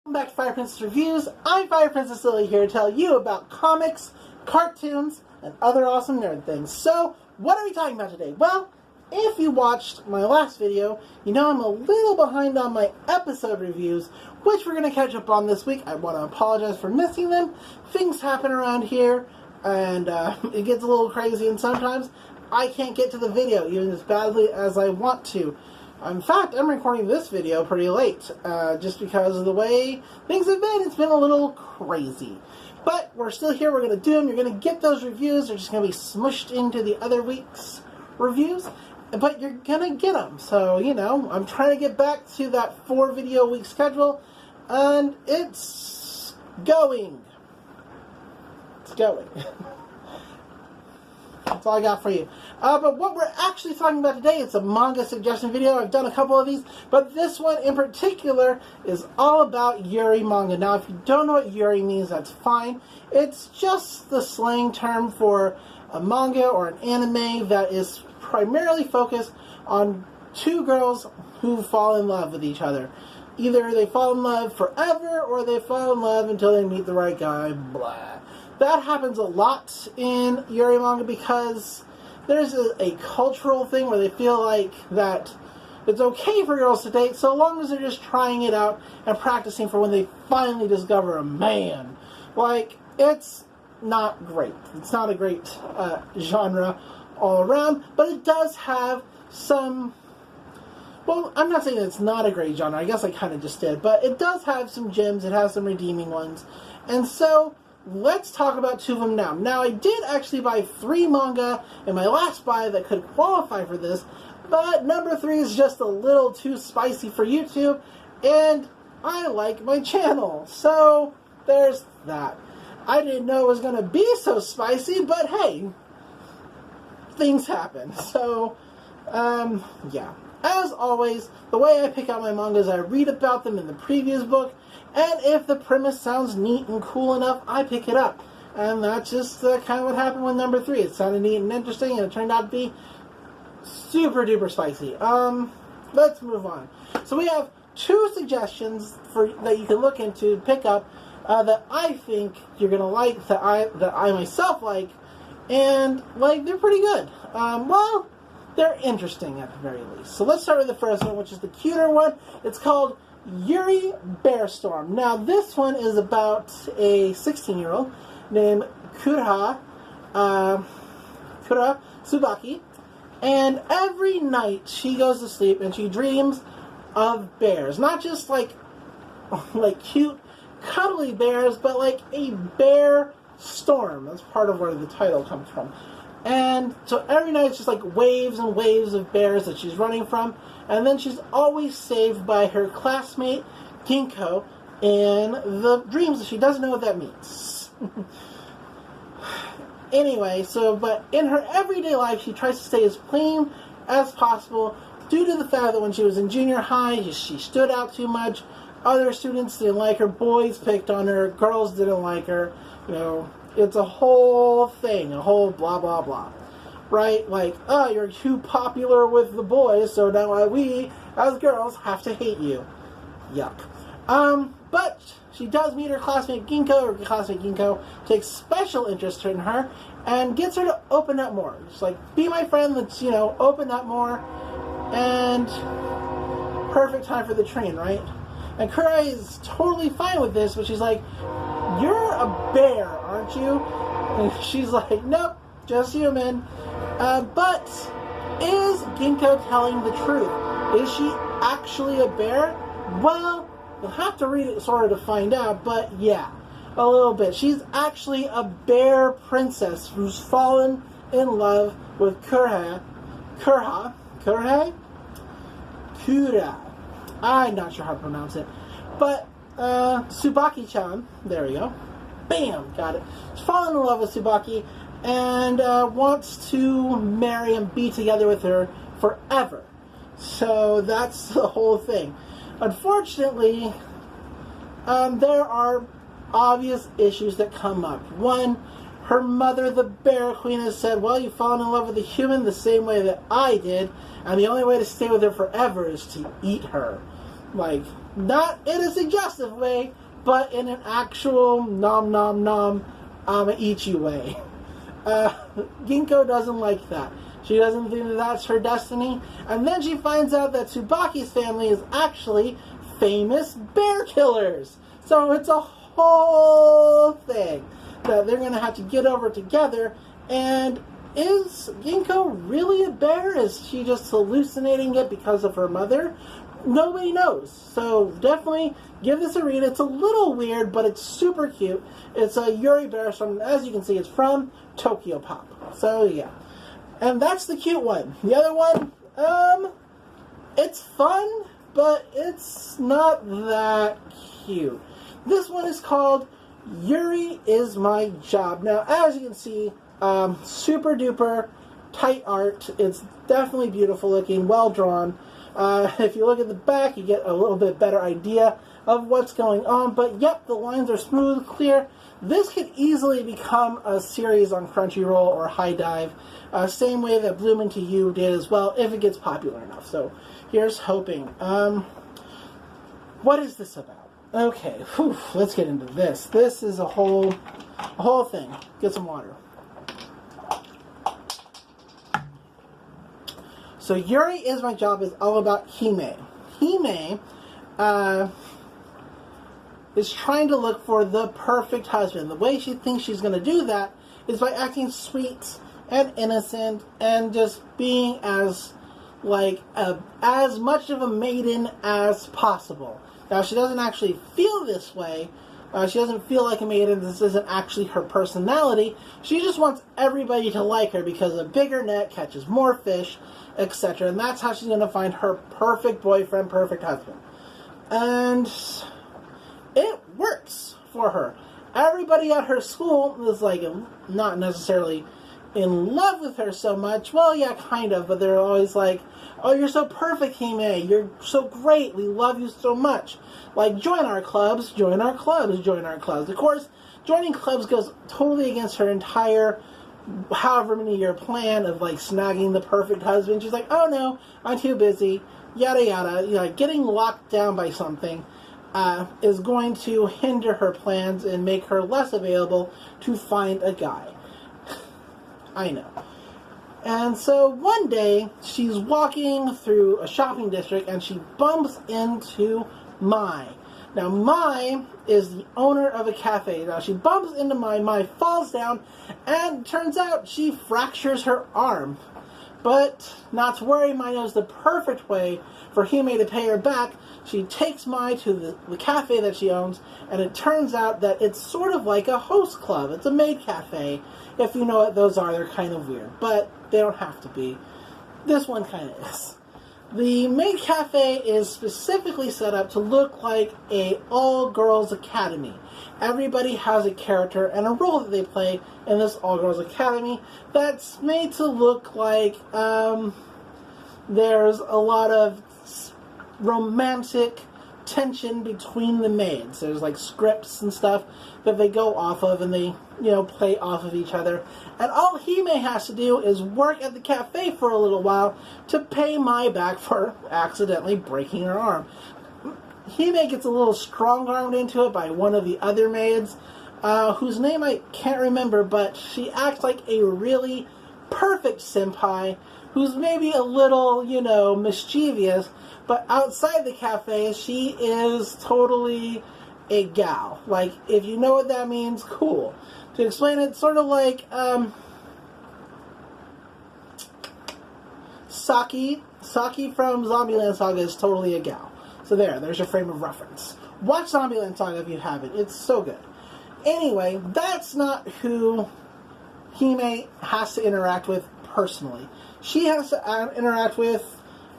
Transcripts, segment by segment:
Welcome back to Fire Princess Reviews. I'm Fire Princess Lily here to tell you about comics, cartoons, and other awesome nerd things. So, what are we talking about today? Well, if you watched my last video, you know I'm a little behind on my episode reviews, which we're going to catch up on this week. I want to apologize for missing them. Things happen around here, and it gets a little crazy, and sometimes I can't get to the video even as badly as I want to. In fact, I'm recording this video pretty late, just because of the way things have been. It's been a little crazy. But we're still here, we're going to do them, you're going to get those reviews, they're just going to be smushed into the other week's reviews, but you're going to get them. So, you know, I'm trying to get back to that 4-video week schedule, and it's going. It's going. That's all I got for you. But what we're actually talking about today is a manga suggestion video. I've done a couple of these, but this one in particular is all about Yuri manga. Now, if you don't know what Yuri means, that's fine. It's just the slang term for a manga or an anime that is primarily focused on two girls who fall in love with each other. Either they fall in love forever, or they fall in love until they meet the right guy, blah. That happens a lot in Yuri manga because there's a cultural thing where they feel like that it's okay for girls to date so long as they're just trying it out and practicing for when they finally discover a man. Like, it's not great. It's not a great genre all around, but it does have some... Well, I'm not saying it's not a great genre. I guess I kind of just did. But it does have some gems. It has some redeeming ones. And so, let's talk about two of them now. Now, I did actually buy 3 manga in my last buy that could qualify for this. But number 3 is just a little too spicy for YouTube. And I like my channel. So, there's that. I didn't know it was going to be so spicy. But hey, things happen. So, yeah. As always, the way I pick out my manga is I read about them in the previous book, and if the premise sounds neat and cool enough, I pick it up. And that's just kind of what happened with number 3. It sounded neat and interesting, and it turned out to be super duper spicy. Let's move on. So we have 2 suggestions that you can look into, pick up, that I think you're going to like, that I myself like, and, like, they're pretty good. Well, they're interesting at the very least. So let's start with the first one, which is the cuter one. It's called Yuri Bearstorm. Now, this one is about a 16-year-old named Kura Tsubaki, and every night she goes to sleep and she dreams of bears. Not just like cute, cuddly bears, but like a bear storm. That's part of where the title comes from. And so every night it's just like waves and waves of bears that she's running from. And then she's always saved by her classmate, Ginkgo, in the dreams. She doesn't know what that means. Anyway, but in her everyday life, she tries to stay as clean as possible due to the fact that when she was in junior high, she stood out too much. Other students didn't like her. Boys picked on her. Girls didn't like her. You know, it's a whole thing, a whole blah, blah, blah. Right? Like, oh, you're too popular with the boys, so now we, as girls, have to hate you. Yuck. But she does meet her classmate Ginkgo. Her classmate Ginkgo takes special interest in her and gets her to open up more. Just like, be my friend, let's, you know, open up more. And perfect time for the train, right? And Kura is totally fine with this, but she's like, you're a bear, aren't you? And she's like, nope, just human. But is Ginkgo telling the truth? Is she actually a bear? Well, you'll have to read it sort of to find out, but yeah, a little bit. She's actually a bear princess who's fallen in love with Kura. I'm not sure how to pronounce it. But Tsubaki-chan, there we go. Bam! Got it. She's fallen in love with Tsubaki and wants to marry and be together with her forever. So that's the whole thing. Unfortunately, there are obvious issues that come up. One, her mother, the Bear Queen, has said, well, you've fallen in love with a human the same way that I did, and the only way to stay with her forever is to eat her. Like, Not in a suggestive way, but in an actual nom nom nom eat you way. Ginkgo doesn't like that. She doesn't think that that's her destiny. And then she finds out that Tsubaki's family is actually famous bear killers. So it's a whole thing that they're going to have to get over together. And is Ginkgo really a bear? Is she just hallucinating it because of her mother? Nobody knows. So definitely give this a read. It's a little weird, but it's super cute. It's a Yuri bear, so as you can see, it's from Tokyo Pop. So yeah. And that's the cute one. The other one, it's fun, but it's not that cute. This one is called Yuri Is My Job. Now, as you can see, super duper tight art. It's definitely beautiful looking, well drawn. If you look at the back, you get a little bit better idea of what's going on. But yep, the lines are smooth, clear. This could easily become a series on Crunchyroll or High Dive, same way that Bloom Into You did as well, if it gets popular enough. So here's hoping. What is this about? Okay, let's get into this. This is a whole thing. Get some water. So Yuri Is My Job is all about Hime. Hime is trying to look for the perfect husband. The way she thinks she's going to do that is by acting sweet and innocent and just being as much of a maiden as possible. Now, she doesn't actually feel this way. She doesn't feel like a maiden. This isn't actually her personality. She just wants everybody to like her because a bigger net catches more fish, etc. And that's how she's going to find her perfect boyfriend, perfect husband. And it works for her. Everybody at her school is not necessarily in love with her so much. Well, yeah, kind of, but they're always like, oh, you're so perfect, Hime. You're so great. We love you so much. Join our clubs, join our clubs, join our clubs. Of course, joining clubs goes totally against her entire however many year plan of snagging the perfect husband. She's like, oh no, I'm too busy, yada yada. Getting locked down by something is going to hinder her plans and make her less available to find a guy. I know. And so one day, she's walking through a shopping district and she bumps into Mai. Now, Mai is the owner of a cafe. Now, she bumps into Mai. Mai falls down, and turns out she fractures her arm. But not to worry, Mai knows the perfect way for Hime to pay her back. She takes Mai to the cafe that she owns, and it turns out that it's sort of like a host club. It's a maid cafe. If you know what those are, they're kind of weird, but they don't have to be. This one kind of is. The maid cafe is specifically set up to look like a all-girls academy. Everybody has a character and a role that they play in this all-girls academy that's made to look like there's a lot of romantic tension between the maids. There's scripts and stuff that they go off of and they, play off of each other. And all Hime has to do is work at the cafe for a little while to pay Mai back for accidentally breaking her arm. Hime gets a little strong-armed into it by one of the other maids, whose name I can't remember, but she acts like a really perfect senpai who's maybe a little, mischievous, but outside the cafe, she is totally a gal. If you know what that means, cool. To explain it, sort of like, Saki from Zombieland Saga is totally a gal. So there's your frame of reference. Watch Zombieland Saga if you haven't. It's so good. Anyway, that's not who Hime has to interact with personally. She has to interact with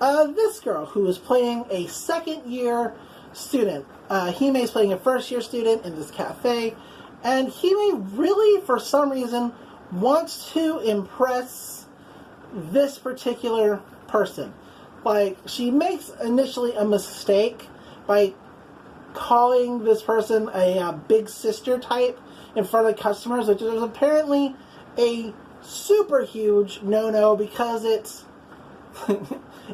this girl who is playing a second-year student. Hime is playing a first-year student in this cafe. And Hime really, for some reason, wants to impress this particular person. She makes initially a mistake by calling this person a big sister type in front of customers, which is apparently a super huge no-no because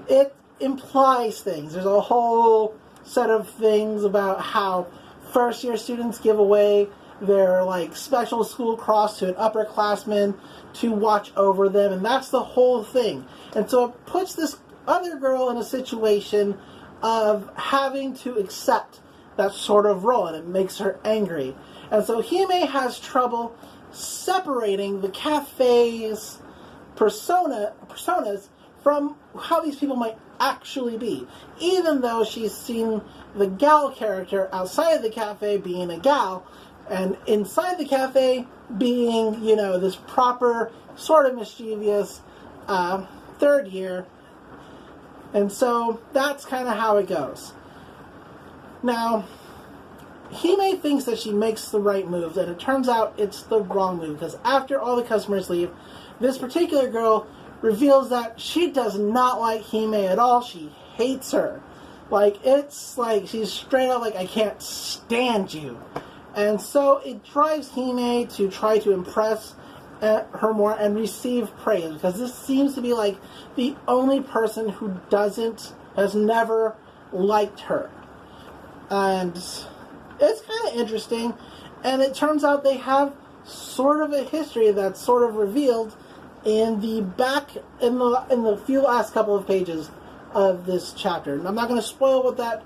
it implies things. There's a whole set of things about how first-year students give away their like special school cross to an upperclassman to watch over them, and that's the whole thing. And so it puts this other girl in a situation of having to accept that sort of role, and it makes her angry. And so Hime has trouble separating the cafe's personas from how these people might actually be, even though she's seen the gal character outside of the cafe being a gal, and inside the cafe being, you know, this proper, sort of mischievous third year. And so that's kind of how it goes. Now, Hime thinks that she makes the right moves, and it turns out it's the wrong move, because after all the customers leave, this particular girl reveals that she does not like Hime at all. She hates her. Like, it's like she's straight up like, I can't stand you. And so it drives Hime to try to impress her more and receive praise, because this seems to be like the only person who has never liked her. And it's kind of interesting, and it turns out they have sort of a history that's sort of revealed in the few last couple of pages of this chapter. And I'm not going to spoil what that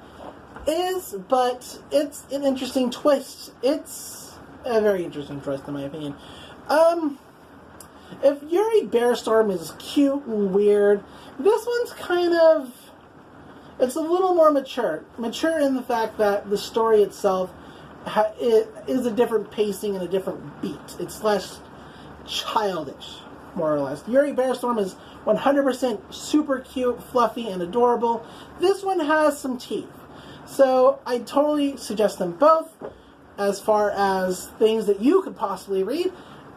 is, but it's an interesting twist. It's a very interesting twist, in my opinion. If Yuri Bearstorm is cute and weird, this one's kind of, it's a little more mature. Mature in the fact that the story itself it is a different pacing and a different beat. It's less childish, more or less. Yuri Bearstorm is 100% super cute, fluffy, and adorable. This one has some teeth. So I totally suggest them both as far as things that you could possibly read.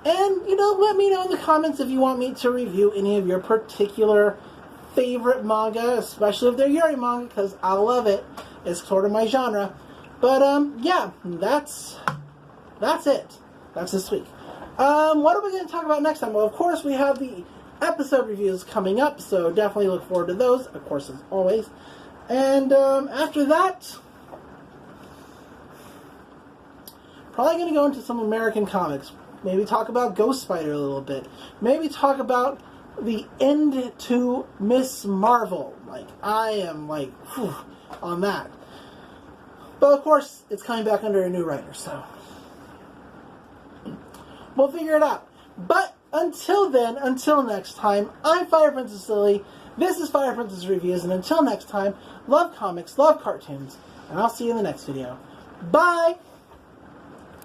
And, you know, let me know in the comments if you want me to review any of your particular favorite manga, especially if they're Yuri manga, because I love it. It's sort of my genre. But, yeah, that's it. That's this week. What are we going to talk about next time? Well, of course, we have the episode reviews coming up, so definitely look forward to those, of course, as always. And, after that, probably going to go into some American comics. Maybe talk about Ghost Spider a little bit. Maybe talk about the end to Miss Marvel. Like, I am, like, whew, on that. But, of course, it's coming back under a new writer, so we'll figure it out. But, until then, until next time, I'm Fire Princess Lily. This is Fire Princess Reviews, and until next time, love comics, love cartoons, and I'll see you in the next video. Bye!